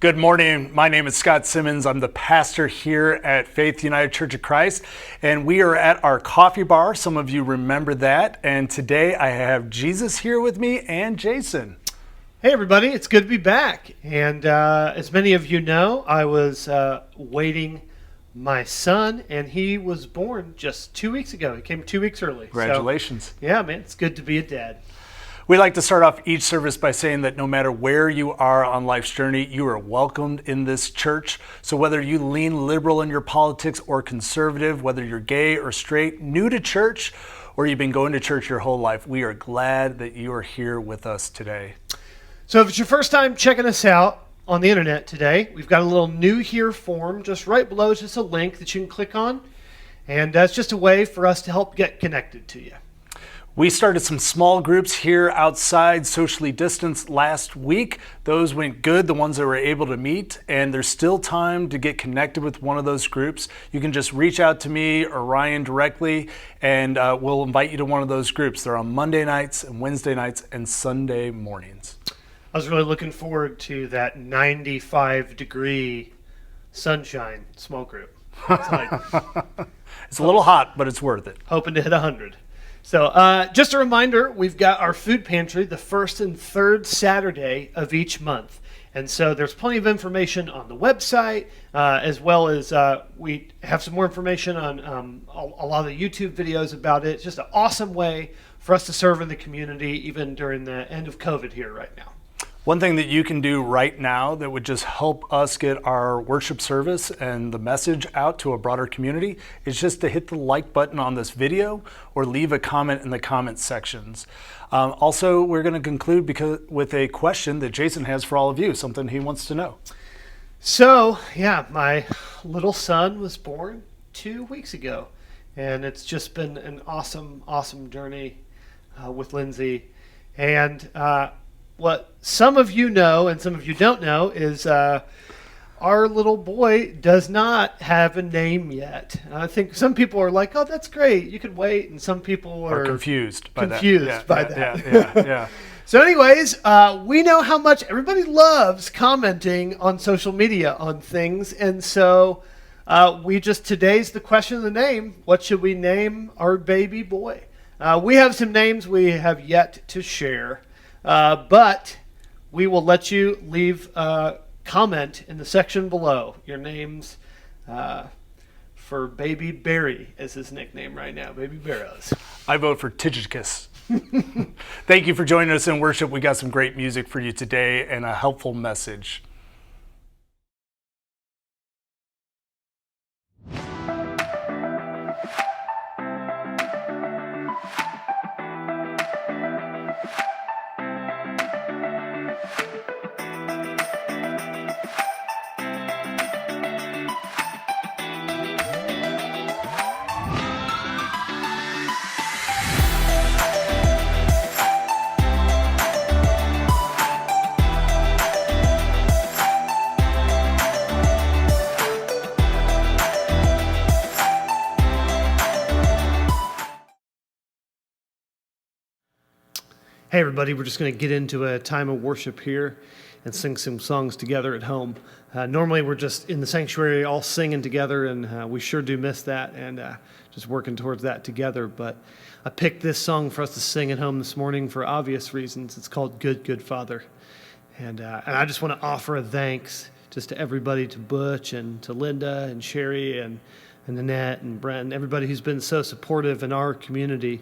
Good morning. My name is Scott Simmons. I'm the pastor here at Faith United Church of Christ, and we are at our coffee bar. Some of you remember that. And today I have Jesus here with me and Jason. Hey everybody, it's good to be back. And as many of you know, I was waiting my son, and he was born just 2 weeks ago. He came 2 weeks early. Congratulations. So, yeah, man, it's good to be a dad. We like to start off each service by saying that no matter where you are on life's journey, you are welcomed in this church. So whether you lean liberal in your politics or conservative, whether you're gay or straight, new to church, or you've been going to church your whole life, we are glad that you are here with us today. So if it's your first time checking us out on the internet today, we've got a little new here form just right below. It's just a link that you can click on. And it's just a way for us to help get connected to you. We started some small groups here outside, socially distanced, last week. Those went good, the ones that were able to meet, and there's still time to get connected with one of those groups. You can just reach out to me or Ryan directly, and we'll invite you to one of those groups. They're on Monday nights and Wednesday nights and Sunday mornings. I was really looking forward to that 95-degree sunshine small group. It's a little hot, but it's worth it. Hoping to hit 100. So just a reminder, we've got our food pantry the first and third Saturday of each month. And so there's plenty of information on the website, as well as we have some more information on a lot of the YouTube videos about it. It's just an awesome way for us to serve in the community, even during the end of COVID here right now. One thing that you can do right now that would just help us get our worship service and the message out to a broader community is just to hit the like button on this video or leave a comment in the comment sections. Also, we're going to conclude with a question that Jason has for all of you, something he wants to know. So, yeah, my little son was born 2 weeks ago, and it's just been an awesome, awesome journey with Lindsay. And what some of you know and some of you don't know is our little boy does not have a name yet. I think some people are like, oh, that's great, you could wait. And some people are confused by that. Yeah. So anyways, we know how much everybody loves commenting on social media on things. And so today's the question of the name. What should we name our baby boy? We have some names we have yet to share. But we will let you leave a comment in the section below. Your names for Baby Barry is his nickname right now, Baby Barrows. I vote for Tychicus. Thank you for joining us in worship. We got some great music for you today and a helpful message. Hey everybody, we're just going to get into a time of worship here and sing some songs together at home. Normally we're just in the sanctuary all singing together, and we sure do miss that, and just working towards that together. But I picked this song for us to sing at home this morning for obvious reasons. It's called Good, Good Father. And I just want to offer a thanks just to everybody, to Butch and to Linda and Sherry and Annette and Brent, and everybody who's been so supportive in our community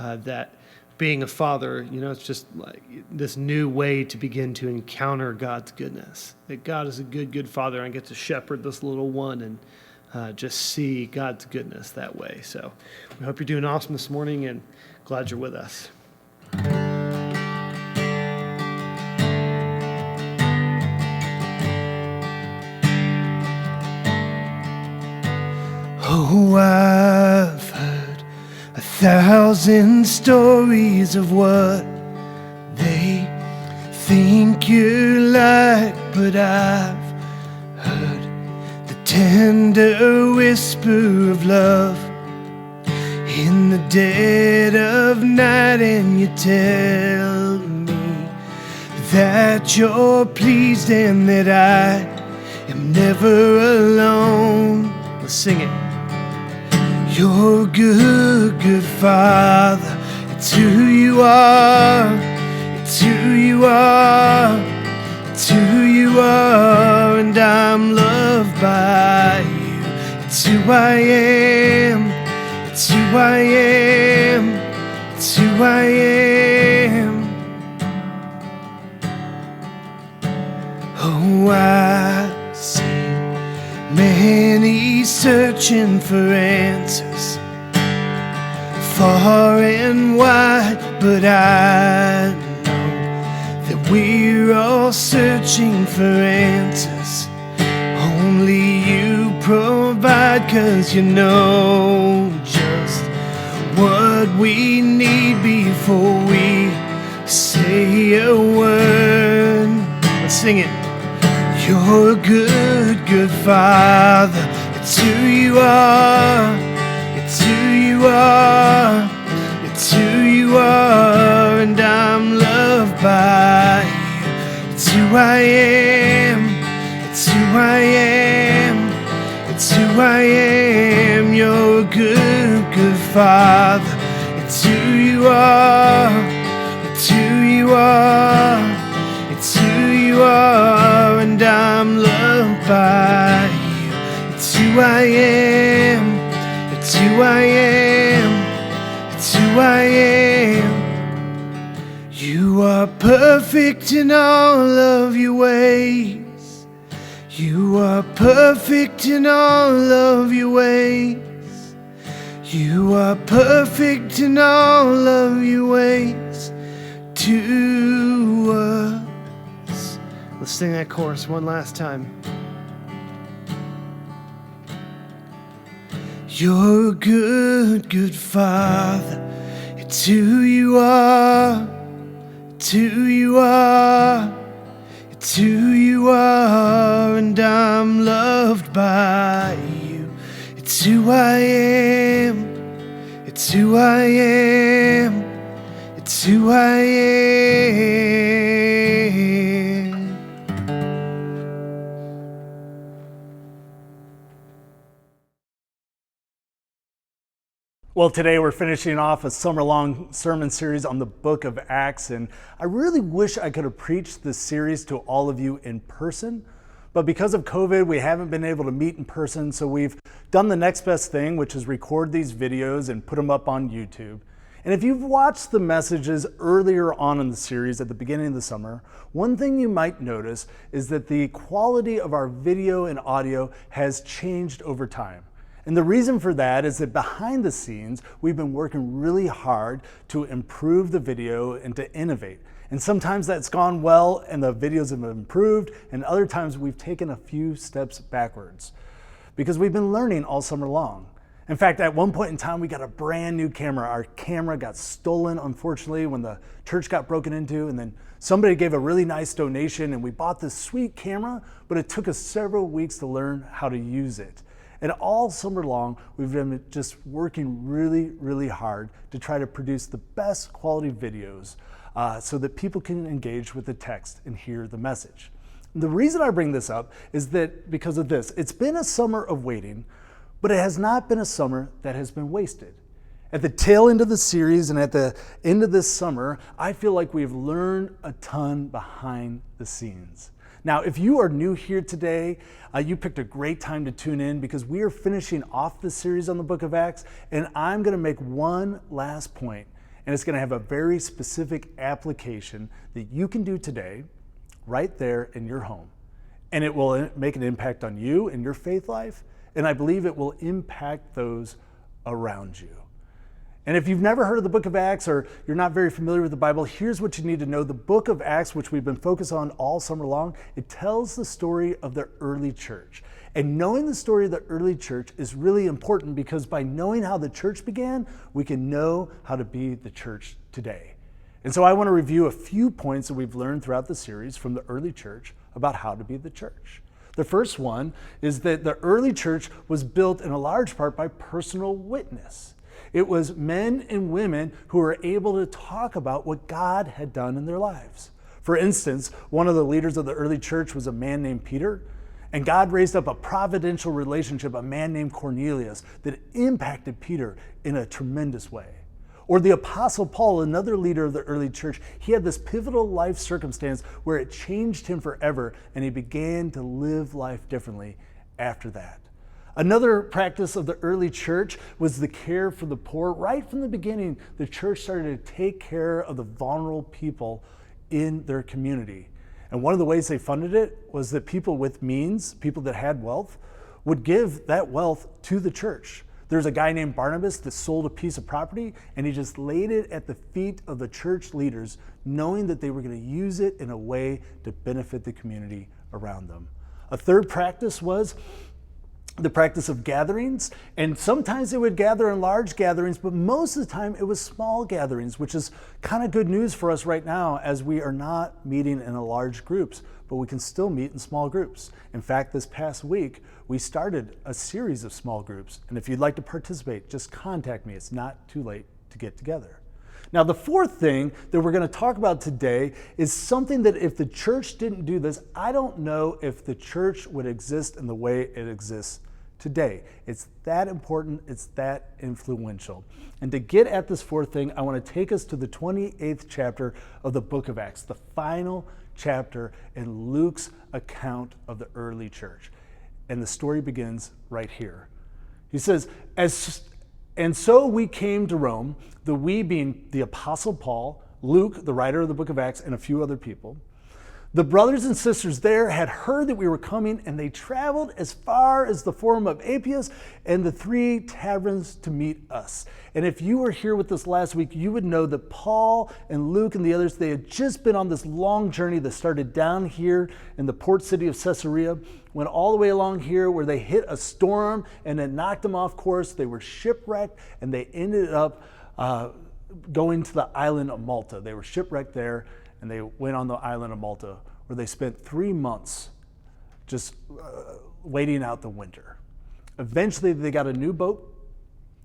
that being a father, it's just like this new way to begin to encounter God's goodness. That God is a good, good father, and I get to shepherd this little one and just see God's goodness that way. So we hope you're doing awesome this morning, and glad you're with us. Oh, I've heard 1,000 stories of what they think you're like, but I've heard the tender whisper of love in the dead of night, and you tell me that you're pleased and that I am never alone. Let's sing it. You're a good, good Father. It's who you are. It's who you are. It's who you are. And I'm loved by you. It's who I am. It's who I am. It's who I am. Oh, I've seen many searching for answers, far and wide, but I know that we're all searching for answers. Only you provide, 'cause you know just what we need before we say a word. Let's sing it. You're a good, good Father. It's who you are. It's who you are. It's who you are. And I'm loved by you. It's who I am. It's who I am. It's who I am. You're a good, good Father. It's who you are. It's who you are. It's who you are. And I'm loved by you. It's who I am. It's who I am. It's who I am. You are perfect in all of your ways. You are perfect in all of your ways. You are perfect in all of your ways to us. Let's sing that chorus one last time. You're a good, good Father. It's who you are. It's who you are. It's who you are. And I'm loved by you. It's who I am. It's who I am. It's who I am. Well, today we're finishing off a summer-long sermon series on the book of Acts, and I really wish I could have preached this series to all of you in person, but because of COVID, we haven't been able to meet in person, so we've done the next best thing, which is record these videos and put them up on YouTube. And if you've watched the messages earlier on in the series at the beginning of the summer, one thing you might notice is that the quality of our video and audio has changed over time. And the reason for that is that behind the scenes, we've been working really hard to improve the video and to innovate. And sometimes that's gone well and the videos have improved, and other times we've taken a few steps backwards because we've been learning all summer long. In fact, at one point in time, we got a brand new camera. Our camera got stolen, unfortunately, when the church got broken into, and then somebody gave a really nice donation and we bought this sweet camera, but it took us several weeks to learn how to use it. And all summer long, we've been just working really, really hard to try to produce the best quality videos so that people can engage with the text and hear the message. And the reason I bring this up is that because of this. It's been a summer of waiting, but it has not been a summer that has been wasted. At the tail end of the series and at the end of this summer, I feel like we've learned a ton behind the scenes. Now, if you are new here today, you picked a great time to tune in because we are finishing off the series on the book of Acts, and I'm going to make one last point, and it's going to have a very specific application that you can do today, right there in your home. And it will make an impact on you and your faith life, and I believe it will impact those around you. And if you've never heard of the book of Acts or you're not very familiar with the Bible, here's what you need to know. The book of Acts, which we've been focused on all summer long, it tells the story of the early church. And knowing the story of the early church is really important because by knowing how the church began, we can know how to be the church today. And so I want to review a few points that we've learned throughout the series from the early church about how to be the church. The first one is that the early church was built in a large part by personal witness. It was men and women who were able to talk about what God had done in their lives. For instance, one of the leaders of the early church was a man named Peter, and God raised up a providential relationship, a man named Cornelius, that impacted Peter in a tremendous way. Or the Apostle Paul, another leader of the early church, he had this pivotal life circumstance where it changed him forever, and he began to live life differently after that. Another practice of the early church was the care for the poor. Right from the beginning, the church started to take care of the vulnerable people in their community. And one of the ways they funded it was that people with means, people that had wealth, would give that wealth to the church. There's a guy named Barnabas that sold a piece of property, and he just laid it at the feet of the church leaders, knowing that they were going to use it in a way to benefit the community around them. A third practice was the practice of gatherings, and sometimes they would gather in large gatherings, but most of the time it was small gatherings, which is kind of good news for us right now as we are not meeting in large groups, but we can still meet in small groups. In fact, this past week, we started a series of small groups, and if you'd like to participate, just contact me. It's not too late to get together. Now, the fourth thing that we're going to talk about today is something that if the church didn't do this, I don't know if the church would exist in the way it exists today. It's that important, it's that influential. And to get at this fourth thing, I want to take us to the 28th chapter of the book of Acts, the final chapter in Luke's account of the early church. And the story begins right here. He says, and so we came to Rome, the we being the Apostle Paul, Luke, the writer of the book of Acts, and a few other people. The brothers and sisters there had heard that we were coming, and they traveled as far as the Forum of Appius and the 3 taverns to meet us. And if you were here with us last week, you would know that Paul and Luke and the others, they had just been on this long journey that started down here in the port city of Caesarea, went all the way along here where they hit a storm and it knocked them off course. They were shipwrecked, and they ended up going to the island of Malta. They were shipwrecked there, and they went on the island of Malta, where they spent 3 months just waiting out the winter. Eventually, they got a new boat,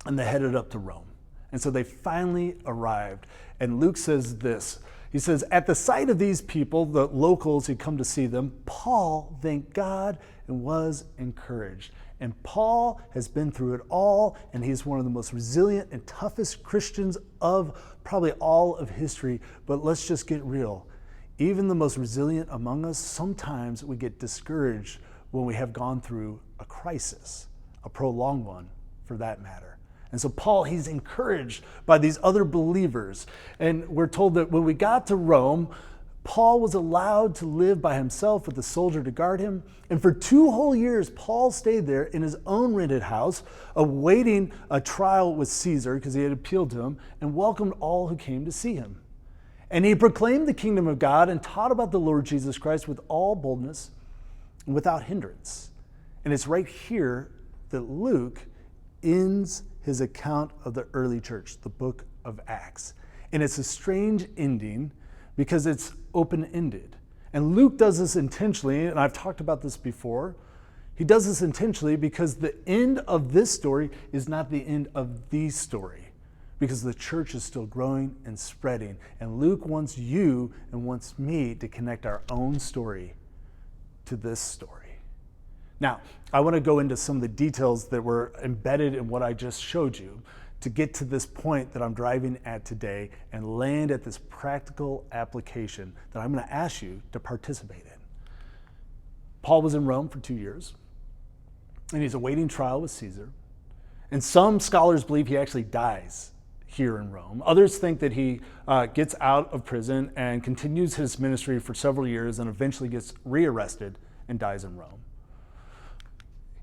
and they headed up to Rome. And so they finally arrived. And Luke says this. He says, at the sight of these people, the locals who come to see them, Paul thanked God and was encouraged. And Paul has been through it all, and he's one of the most resilient and toughest Christians of probably all of history. But let's just get real. Even the most resilient among us, sometimes we get discouraged when we have gone through a crisis, a prolonged one for that matter. And so Paul, he's encouraged by these other believers. And we're told that when we got to Rome, Paul was allowed to live by himself with a soldier to guard him. And for 2 whole years, Paul stayed there in his own rented house, awaiting a trial with Caesar because he had appealed to him, and welcomed all who came to see him. And he proclaimed the kingdom of God and taught about the Lord Jesus Christ with all boldness and without hindrance. And it's right here that Luke ends his account of the early church, the book of Acts. And it's a strange ending because it's open-ended. And Luke does this intentionally, and I've talked about this before. He does this intentionally because the end of this story is not the end of the story, because the church is still growing and spreading. And Luke wants you and wants me to connect our own story to this story. Now, I want to go into some of the details that were embedded in what I just showed you to get to this point that I'm driving at today and land at this practical application that I'm going to ask you to participate in. Paul was in Rome for 2 years, and he's awaiting trial with Caesar. And some scholars believe he actually dies here in Rome. Others think that he gets out of prison and continues his ministry for several years and eventually gets rearrested and dies in Rome.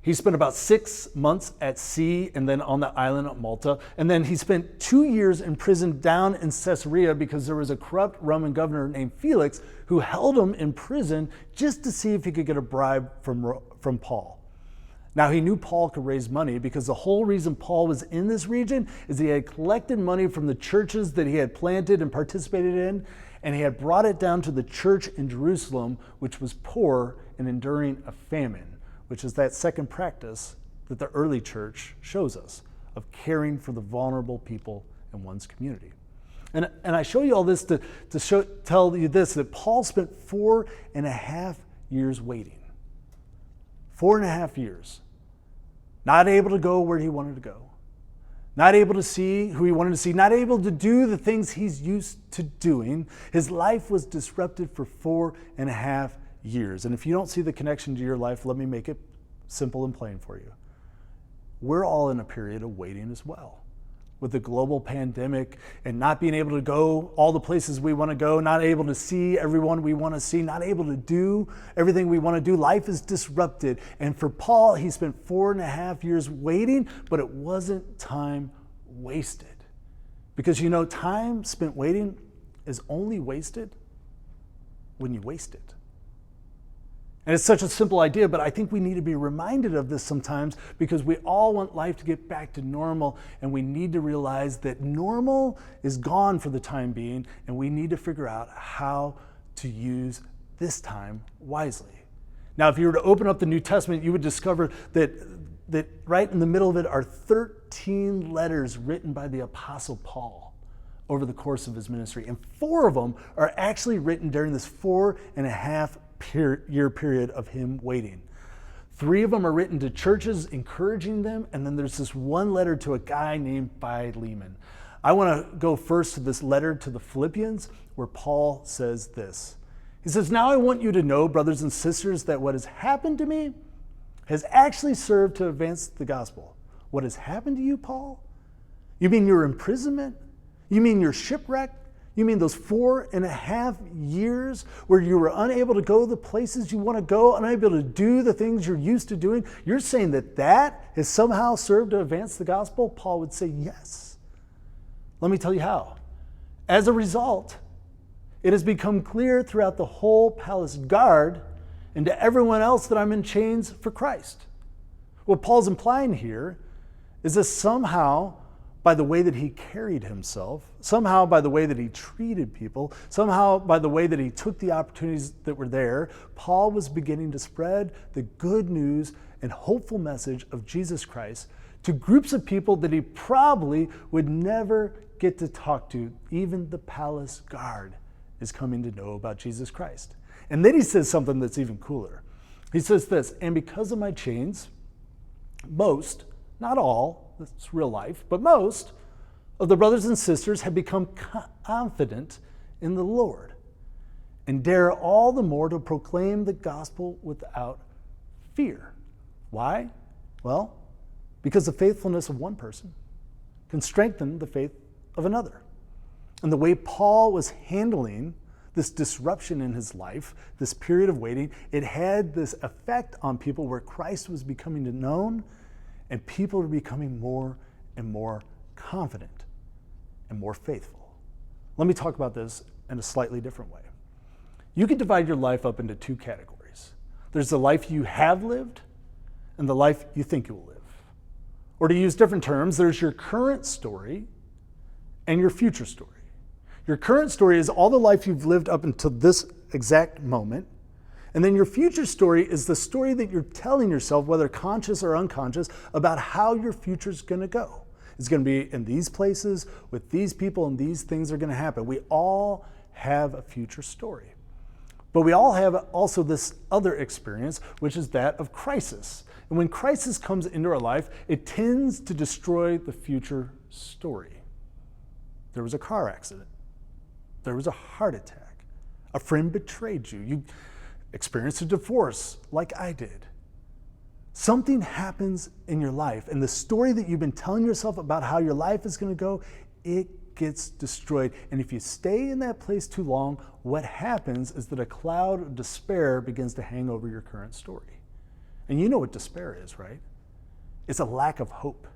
He spent about 6 months at sea and then on the island of Malta. And then he spent 2 years in prison down in Caesarea because there was a corrupt Roman governor named Felix who held him in prison just to see if he could get a bribe from Paul. Now, he knew Paul could raise money because the whole reason Paul was in this region is he had collected money from the churches that he had planted and participated in, and he had brought it down to the church in Jerusalem, which was poor and enduring a famine, which is that second practice that the early church shows us of caring for the vulnerable people in one's community. And I show you all this to tell you this, that Paul spent 4.5 years waiting. 4.5 years. Not able to go where he wanted to go. Not able to see who he wanted to see. Not able to do the things he's used to doing. His life was disrupted for 4.5 years. And if you don't see the connection to your life, let me make it simple and plain for you. We're all in a period of waiting as well. With the global pandemic and not being able to go all the places we want to go, not able to see everyone we want to see, not able to do everything we want to do, life is disrupted. And for Paul, he spent 4.5 years waiting, but it wasn't time wasted. Because time spent waiting is only wasted when you waste it. And it's such a simple idea, but I think we need to be reminded of this sometimes because we all want life to get back to normal, and we need to realize that normal is gone for the time being, and we need to figure out how to use this time wisely. Now, if you were to open up the New Testament, you would discover that right in the middle of it are 13 letters written by the Apostle Paul over the course of his ministry, and 4 of them are actually written during this 4.5-year period of him waiting. 3 of them are written to churches, encouraging them, and then there's this one letter to a guy named Philemon. I want to go first to this letter to the Philippians, where Paul says this. He says, "Now I want you to know, brothers and sisters, that what has happened to me has actually served to advance the gospel." What has happened to you, Paul? You mean your imprisonment? You mean your shipwreck? You mean those 4.5 years where you were unable to go the places you want to go, unable to do the things you're used to doing? You're saying that has somehow served to advance the gospel? Paul would say yes. Let me tell you how. As a result, it has become clear throughout the whole palace guard and to everyone else that I'm in chains for Christ. What Paul's implying here is that somehow, by the way that he carried himself, somehow by the way that he treated people, somehow by the way that he took the opportunities that were there, Paul was beginning to spread the good news and hopeful message of Jesus Christ to groups of people that he probably would never get to talk to. Even the palace guard is coming to know about Jesus Christ. And then he says something that's even cooler. He says this, "And because of my chains, most, not all, that's real life, but most of the brothers and sisters have become confident in the Lord and dare all the more to proclaim the gospel without fear." Why? Well, because the faithfulness of one person can strengthen the faith of another. And the way Paul was handling this disruption in his life, this period of waiting, it had this effect on people where Christ was becoming known and people are becoming more and more confident and more faithful. Let me talk about this in a slightly different way. You can divide your life up into 2 categories. There's the life you have lived and the life you think you will live. Or to use different terms, there's your current story and your future story. Your current story is all the life you've lived up until this exact moment. And then your future story is the story that you're telling yourself, whether conscious or unconscious, about how your future's going to go. It's going to be in these places, with these people, and these things are going to happen. We all have a future story. But we all have also this other experience, which is that of crisis. And when crisis comes into our life, it tends to destroy the future story. There was a car accident. There was a heart attack. A friend betrayed you. You experienced a divorce like I did. Something happens in your life, and the story that you've been telling yourself about how your life is going to go, it gets destroyed. And if you stay in that place too long, what happens is that a cloud of despair begins to hang over your current story. And you know what despair is, right? It's a lack of hope.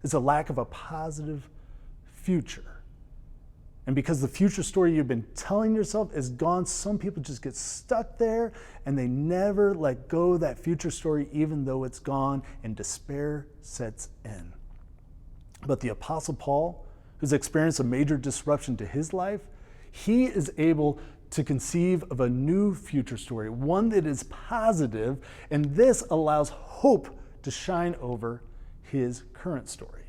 It's a lack of a positive future. And because the future story you've been telling yourself is gone, some people just get stuck there and they never let go of that future story even though it's gone, and despair sets in. But the Apostle Paul, who's experienced a major disruption to his life, he is able to conceive of a new future story, one that is positive, and this allows hope to shine over his current story.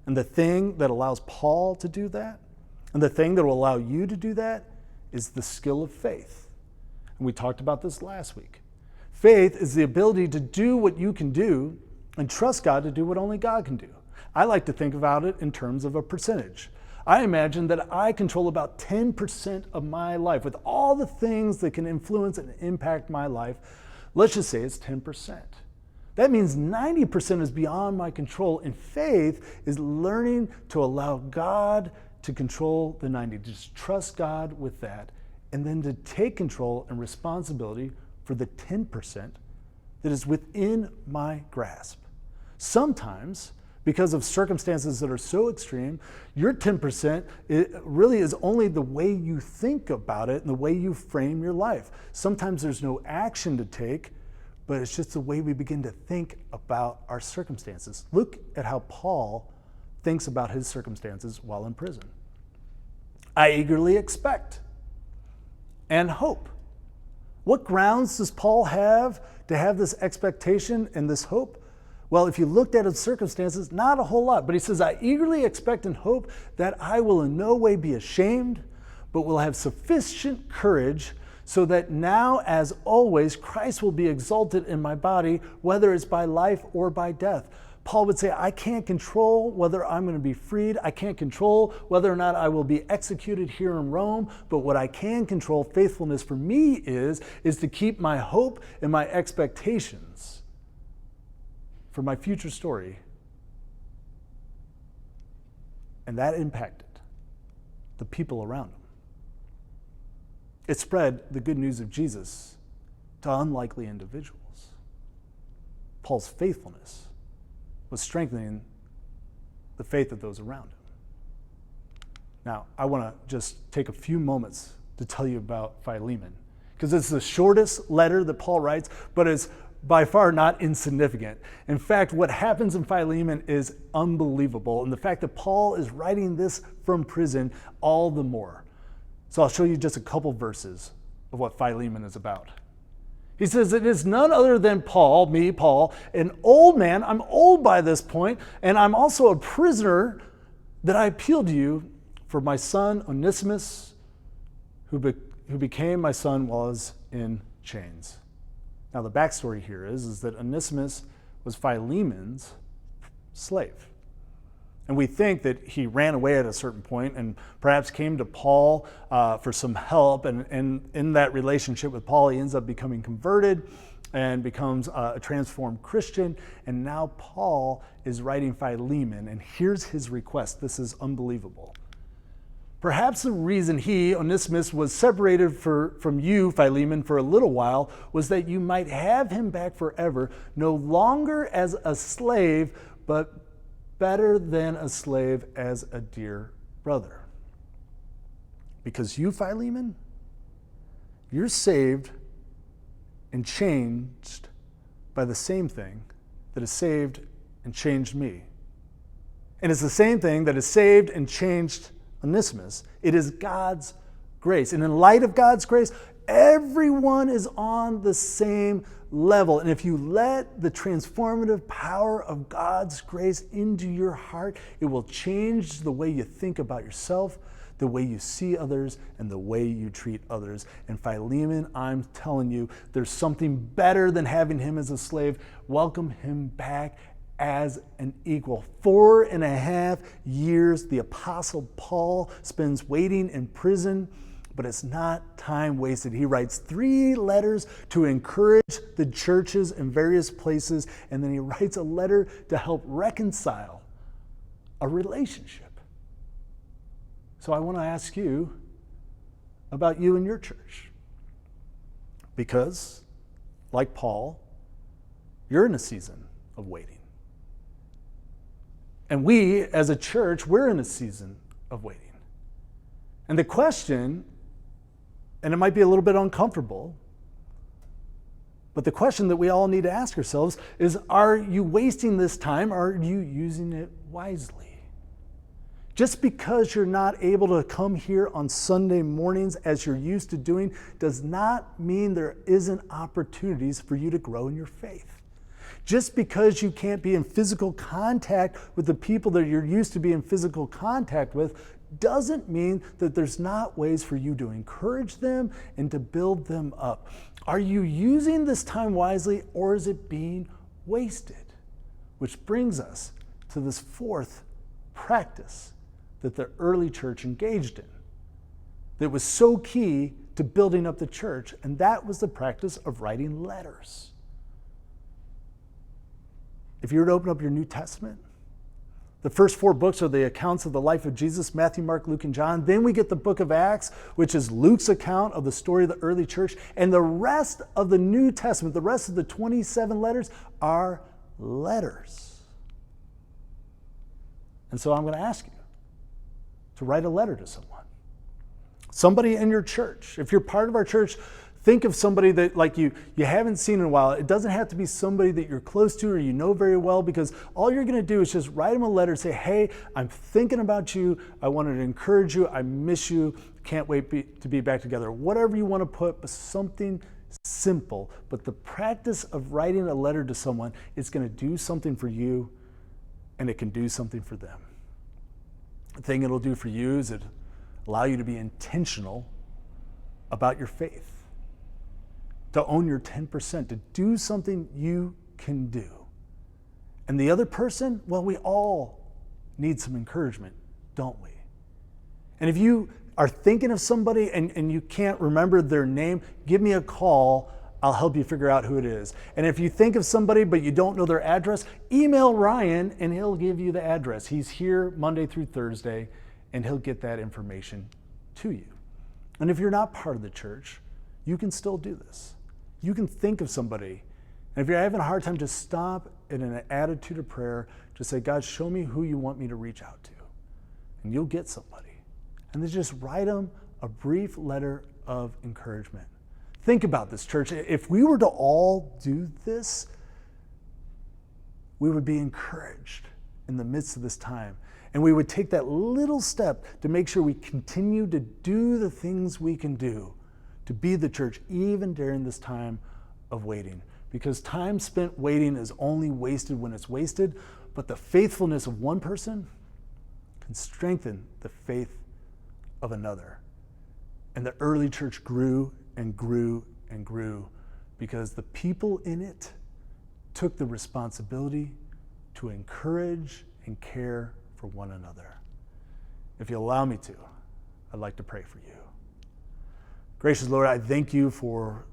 And the thing that allows Paul to do that And the thing that will allow you to do that is the skill of faith. And we talked about this last week. Faith is the ability to do what you can do and trust God to do what only God can do. I like to think about it in terms of a percentage. I imagine that I control about 10% of my life. With all the things that can influence and impact my life, let's just say it's 10%. That means 90% is beyond my control, and faith is learning to allow God to control the 90, just trust God with that, and then to take control and responsibility for the 10% that is within my grasp. Sometimes, because of circumstances that are so extreme, your 10% really is only the way you think about it and the way you frame your life. Sometimes there's no action to take, but it's just the way we begin to think about our circumstances. Look at how Paul thinks about his circumstances while in prison. I eagerly expect and hope. What grounds does Paul have to have this expectation and this hope? Well, if you looked at his circumstances, not a whole lot. But he says, I eagerly expect and hope that I will in no way be ashamed, but will have sufficient courage so that now, as always, Christ will be exalted in my body, whether it's by life or by death. Paul would say, I can't control whether I'm going to be freed. I can't control whether or not I will be executed here in Rome. But what I can control, faithfulness for me is to keep my hope and my expectations for my future story. And that impacted the people around him. It spread the good news of Jesus to unlikely individuals. Paul's faithfulness was strengthening the faith of those around him. Now, I want to just take a few moments to tell you about Philemon, because it's the shortest letter that Paul writes, but it's by far not insignificant. In fact, what happens in Philemon is unbelievable, and the fact that Paul is writing this from prison, all the more. So I'll show you just a couple verses of what Philemon is about. He says, it is none other than Paul, me, Paul, an old man. I'm old by this point, and I'm also a prisoner, that I appeal to you for my son Onesimus, who became my son while I was in chains. Now, the backstory here is that Onesimus was Philemon's slave. And we think that he ran away at a certain point and perhaps came to Paul for some help. And in that relationship with Paul, he ends up becoming converted and becomes a transformed Christian. And now Paul is writing Philemon, and here's his request. This is unbelievable. Perhaps the reason he, Onesimus, was separated from you, Philemon, for a little while was that you might have him back forever, no longer as a slave, but better than a slave, as a dear brother. Because you, Philemon, you're saved and changed by the same thing that has saved and changed me. And it's the same thing that has saved and changed Onesimus. It is God's grace. And in light of God's grace, everyone is on the same level. And if you let the transformative power of God's grace into your heart, it will change the way you think about yourself, the way you see others, and the way you treat others. And Philemon, I'm telling you, there's something better than having him as a slave. Welcome him back as an equal. 4.5 years the Apostle Paul spends waiting in prison, but it's not time wasted. He writes 3 letters to encourage the churches in various places, and then he writes a letter to help reconcile a relationship. So I want to ask you about you and your church. Because, like Paul, you're in a season of waiting. And we, as a church, we're in a season of waiting. And the question, and it might be a little bit uncomfortable, but the question that we all need to ask ourselves is, are you wasting this time? Or are you using it wisely? Just because you're not able to come here on Sunday mornings as you're used to doing does not mean there isn't opportunities for you to grow in your faith. Just because you can't be in physical contact with the people that you're used to be in physical contact with doesn't mean that there's not ways for you to encourage them and to build them up. Are you using this time wisely, or is it being wasted? Which brings us to this fourth practice that the early church engaged in that was so key to building up the church, and that was the practice of writing letters. If you were to open up your New Testament, the first 4 books are the accounts of the life of Jesus: Matthew, Mark, Luke, and John. Then we get the book of Acts, which is Luke's account of the story of the early church. And the rest of the New Testament, the rest of the 27 letters, are letters. And so I'm going to ask you to write a letter to someone. Somebody in your church. If you're part of our church, think of somebody that like you haven't seen in a while. It doesn't have to be somebody that you're close to or you know very well, because all you're going to do is just write them a letter, say, hey, I'm thinking about you. I wanted to encourage you. I miss you. Can't wait to be back together. Whatever you want to put, but something simple. But the practice of writing a letter to someone is going to do something for you, and it can do something for them. The thing it'll do for you is it allow you to be intentional about your faith, to own your 10%, to do something you can do. And the other person, well, we all need some encouragement, don't we? And if you are thinking of somebody and you can't remember their name, give me a call. I'll help you figure out who it is. And if you think of somebody but you don't know their address, email Ryan and he'll give you the address. He's here Monday through Thursday, and he'll get that information to you. And if you're not part of the church, you can still do this. You can think of somebody. And if you're having a hard time, just stop in an attitude of prayer. Just say, God, show me who you want me to reach out to. And you'll get somebody. And then just write them a brief letter of encouragement. Think about this, church. If we were to all do this, we would be encouraged in the midst of this time. And we would take that little step to make sure we continue to do the things we can do to be the church even during this time of waiting. Because time spent waiting is only wasted when it's wasted, but the faithfulness of one person can strengthen the faith of another. And the early church grew and grew and grew because the people in it took the responsibility to encourage and care for one another. If you allow me to, I'd like to pray for you. Gracious Lord, I thank you for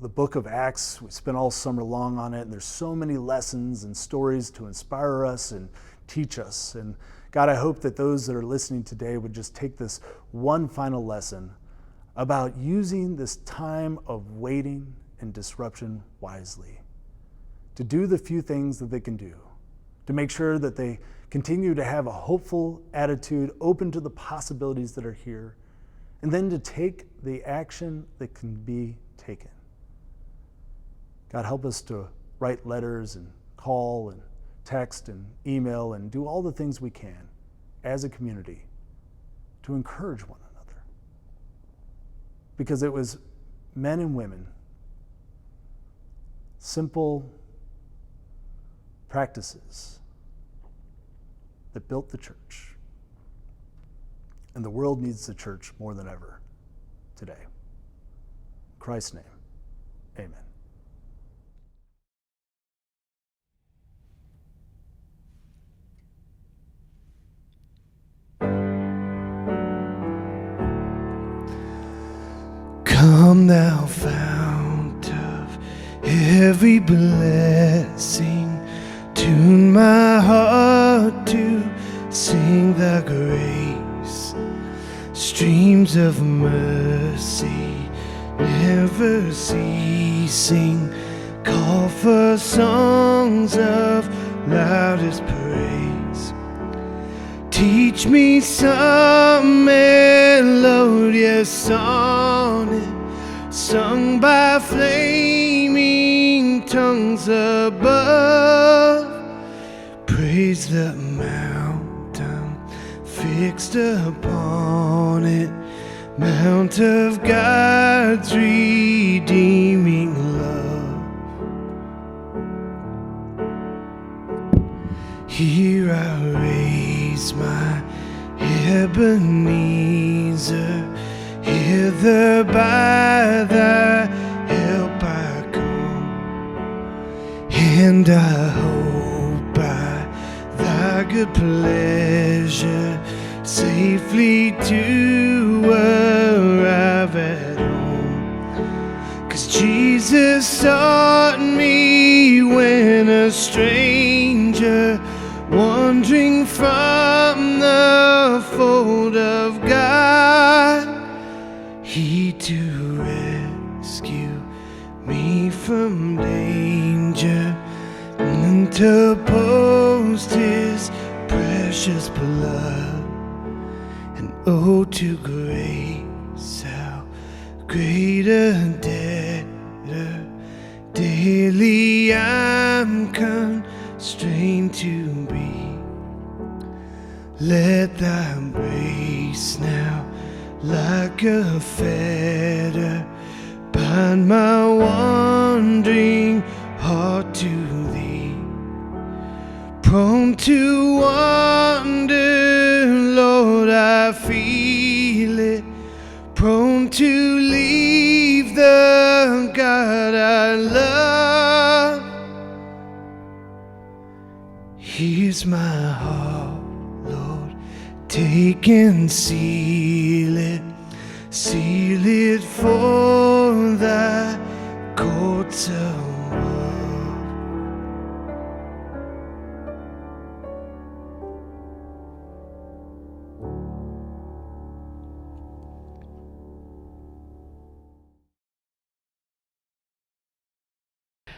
the book of Acts. We spent all summer long on it, and there's so many lessons and stories to inspire us and teach us. And God, I hope that those that are listening today would just take this one final lesson about using this time of waiting and disruption wisely, to do the few things that they can do, to make sure that they continue to have a hopeful attitude, open to the possibilities that are here, and then to take the action that can be taken. God, help us to write letters and call and text and email and do all the things we can as a community to encourage one another. Because it was men and women, simple practices that built the church. And the world needs the church more than ever today. In Christ's name, amen. Come thou fount of every blessing, tune my heart to sing thy grace. Streams of mercy never ceasing, call for songs of loudest praise. Teach me some melodious sonnet sung by flaming tongues above. Praise the mountain fixed upon it, mount of God's redeeming love. Here I raise my head Ebenezer, hither by thy help I come, and I hope by thy good pleasure safely to arrive at home. 'Cause Jesus sought me when a stranger, wandering from the fold of God, He to rescue me from danger and to post His precious blood. And oh, to grace, how great a debtor daily I'm constrained to be. Let thy embrace now, like a fetter, bind my wandering heart to thee. Prone to wander, Lord, I feel it. Prone to leave the God I love. Here's my heart, Lord, take and seal it for thy courts above.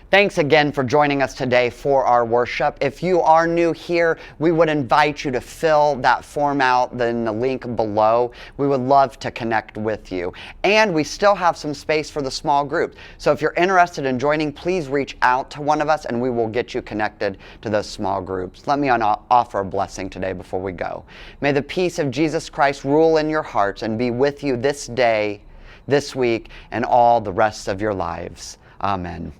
Thanks again for joining us today for our worship. If you are new here, we would invite you to fill that form out in the link below. We would love to connect with you. And we still have some space for the small group. So if you're interested in joining, please reach out to one of us and we will get you connected to those small groups. Let me offer a blessing today before we go. May the peace of Jesus Christ rule in your hearts and be with you this day, this week, and all the rest of your lives. Amen.